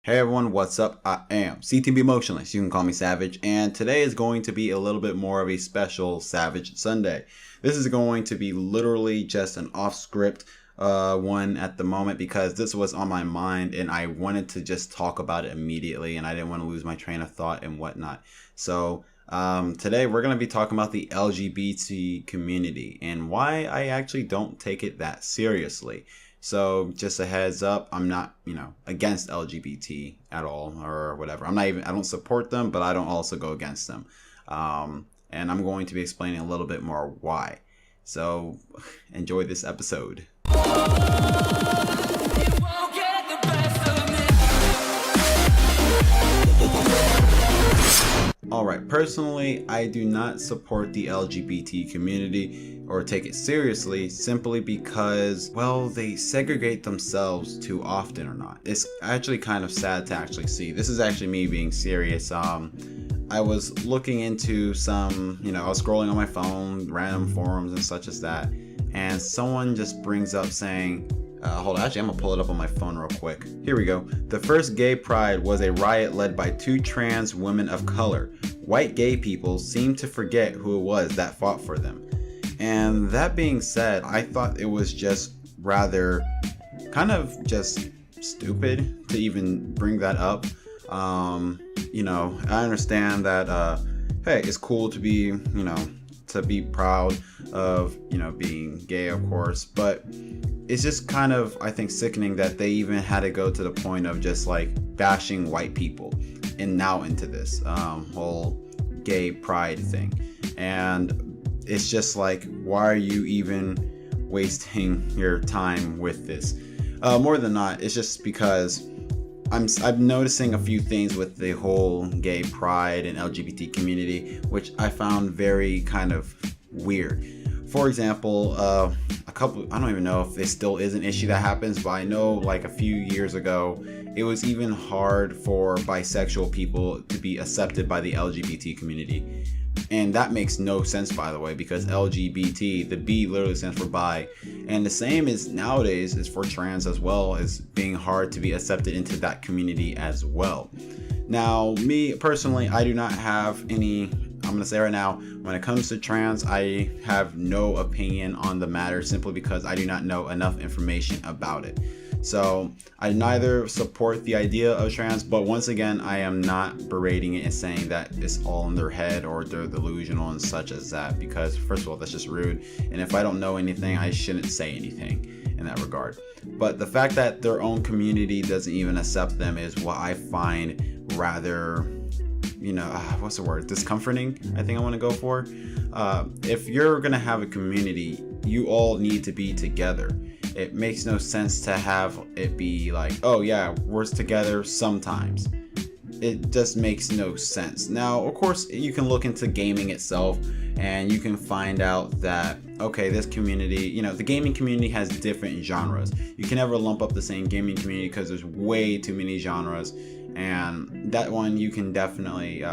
Hey everyone, what's up? I am CTB Motionless. You can call me Savage, and today is going to be a little bit more of a special Savage Sunday. This is going to be literally just an off-script one at the moment because this was on my mind and I wanted to just talk about it immediately and I didn't want to lose my train of thought and whatnot. So today we're going to be talking about the LGBT community and why I actually don't take it that seriously. So just a heads up, I'm not, against LGBT at all or whatever. I don't support them, but I don't also go against them. And I'm going to be explaining a little bit more why. So enjoy this episode. Alright, personally, I do not support the LGBT community or take it seriously simply because, well, they segregate themselves too often or not. It's actually kind of sad to actually see. This is actually me being serious. I was looking into some, I was scrolling on my phone, random forums and such as that, and someone just brings up saying, hold on, actually I'm gonna pull it up on my phone real quick. Here we go. The first gay pride was a riot led by two trans women of color. White gay people seem to forget who it was that fought for them. And that being said, I thought it was just rather kind of just stupid to even bring that up. I understand that, hey, it's cool to be, to be proud of, being gay, of course, but it's just kind of, I think, sickening that they even had to go to the point of just like bashing white people and now into this whole gay pride thing. And it's just like, why are you even wasting your time with this? More than not, it's just because I'm noticing a few things with the whole gay pride and LGBT community, which I found very kind of weird. For example, I don't even know if this still is an issue that happens, but I know like a few years ago, it was even hard for bisexual people to be accepted by the LGBT community. And that makes no sense, by the way, because LGBT, the B literally stands for bi. And the same is nowadays is for trans as well, as being hard to be accepted into that community as well. Now, me personally, I do not have any, I'm going to say right now, when it comes to trans, I have no opinion on the matter simply because I do not know enough information about it. So I neither support the idea of trans, but once again, I am not berating it and saying that it's all in their head or they're delusional and such as that, because first of all, that's just rude. And if I don't know anything, I shouldn't say anything in that regard. But the fact that their own community doesn't even accept them is what I find rather, what's the word? Discomforting, I think I want to go for. If you're going to have a community, you all need to be together. It makes no sense to have it be like, oh yeah, we're together sometimes. It just makes no sense. Now, of course, you can look into gaming itself and you can find out that, okay, this community, the gaming community has different genres. You can never lump up the same gaming community because there's way too many genres. And that one you can definitely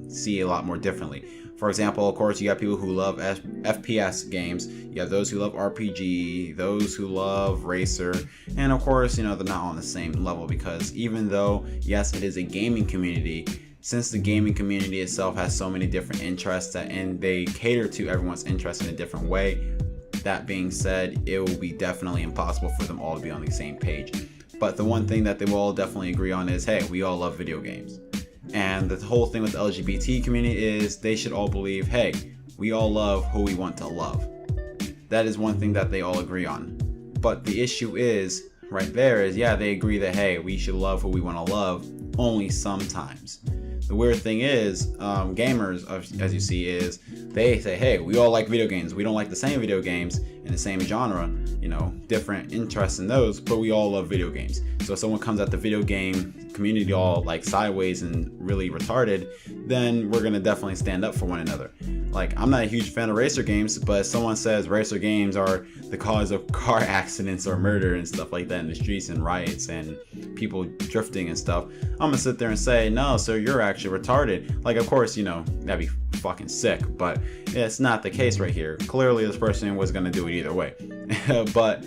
see a lot more differently. For example, of course, you got people who love FPS games. You have those who love RPG, those who love racer, and of course, they're not on the same level because even though, yes, it is a gaming community, since the gaming community itself has so many different interests and they cater to everyone's interest in a different way, that being said, it will be definitely impossible for them all to be on the same page. But the one thing that they will all definitely agree on is, hey, we all love video games. And the whole thing with the LGBT community is they should all believe, hey, we all love who we want to love. That is one thing that they all agree on. But the issue is, right there is, yeah, they agree that, hey, we should love who we want to love, only sometimes. The weird thing is, gamers, as you see, is they say, hey, we all like video games. We don't like the same video games in the same genre, different interests in those, but we all love video games. So if someone comes at the video game community all like sideways and really retarded, then we're gonna definitely stand up for one another. Like, I'm not a huge fan of racer games, but if someone says racer games are the cause of car accidents or murder and stuff like that in the streets and riots and people drifting and stuff, I'm gonna sit there and say, no, sir, you're actually retarded. Like, of course, that'd be fucking sick, but it's not the case right here. Clearly this person was gonna do it either way. But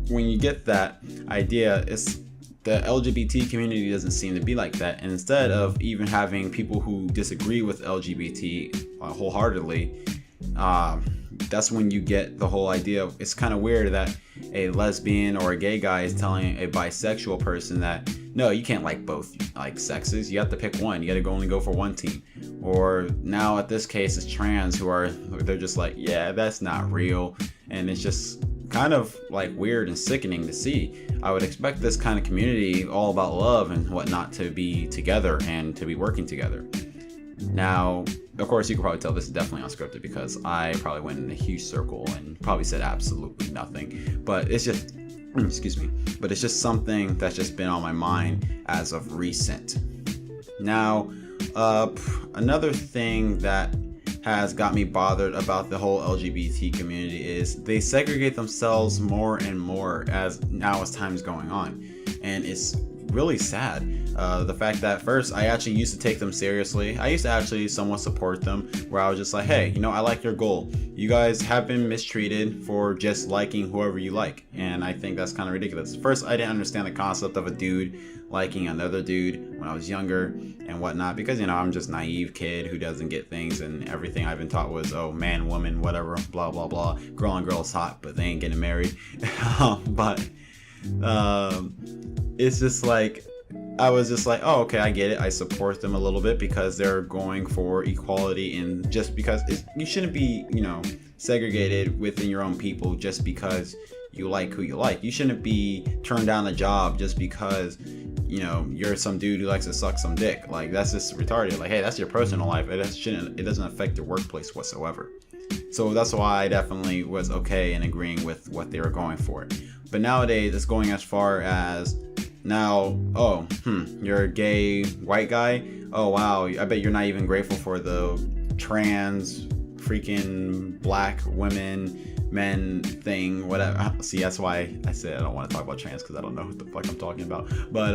when you get that idea, it's the LGBT community doesn't seem to be like that. And instead of even having people who disagree with LGBT wholeheartedly, that's when you get the whole idea of, it's kind of weird that a lesbian or a gay guy is telling a bisexual person that no, you can't like both like sexes, you have to pick one, you gotta only go for one team. Or now at this case it's trans they're just like, yeah, that's not real. And it's just kind of like weird and sickening to see. I would expect this kind of community all about love and whatnot to be together and to be working together. Now, of course, you can probably tell this is definitely unscripted because I probably went in a huge circle and probably said absolutely nothing. But it's just, excuse me, but it's just something that's just been on my mind as of recent. Now, another thing that has got me bothered about the whole LGBT community is they segregate themselves more and more as time's going on. And it's really sad. The fact that first I actually used to take them seriously. I used to actually somewhat support them, where I was just like, hey, I like your goal. You guys have been mistreated for just liking whoever you like. And I think that's kind of ridiculous. First, I didn't understand the concept of a dude liking another dude when I was younger and whatnot, because I'm just naive kid who doesn't get things, and everything I've been taught was, oh, man, woman, whatever, blah blah blah, girl on girl is hot, but they ain't getting married. But it's just like, I was just like, oh, okay, I get it. I support them a little bit because they're going for equality, and just because you shouldn't be, segregated within your own people just because you like who you like. You shouldn't be turned down a job just because, you're some dude who likes to suck some dick. Like, that's just retarded. Like, hey, that's your personal life. It doesn't affect your workplace whatsoever. So that's why I definitely was okay in agreeing with what they were going for. But nowadays, it's going as far as, now, you're a gay white guy? Oh, wow, I bet you're not even grateful for the trans, freaking black women, men thing, whatever. See, that's why I said I don't want to talk about trans, because I don't know what the fuck I'm talking about. But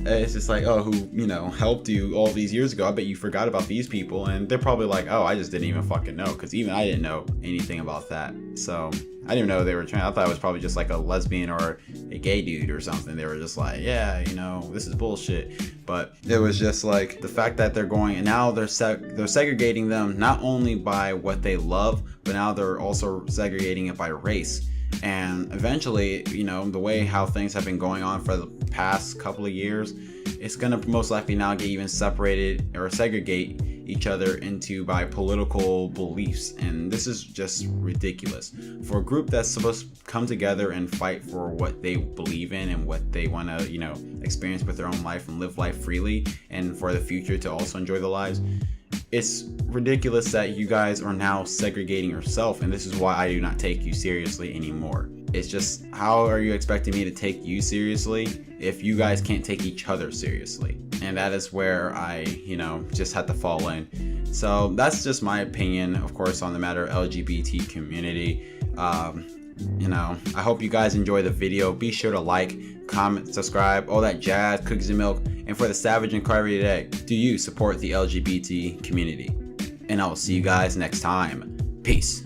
it's just like, oh, who helped you all these years ago? I bet you forgot about these people, and they're probably like, oh, I just didn't even fucking know, because even I didn't know anything about that. So I didn't even know they were trans. I thought it was probably just like a lesbian or a gay dude or something. They were just like, yeah, this is bullshit. But it was just like the fact that they're going, and now they're segregating them not only by what they love, but now they're also segregating it by race. And eventually, the way how things have been going on for the past couple of years, it's going to most likely now get even separated or segregate each other into by political beliefs. And this is just ridiculous for a group that's supposed to come together and fight for what they believe in and what they want to experience with their own life and live life freely, and for the future to also enjoy their lives. It's ridiculous that you guys are now segregating yourself, and this is why I do not take you seriously anymore. It's just, how are you expecting me to take you seriously if you guys can't take each other seriously? And that is where I, just had to fall in. So that's just my opinion, of course, on the matter of LGBT community. I hope you guys enjoy the video. Be sure to like, comment, subscribe, all that jazz, cookies and milk. And for the savage inquiry today, do you support the LGBT community? And I will see you guys next time. Peace.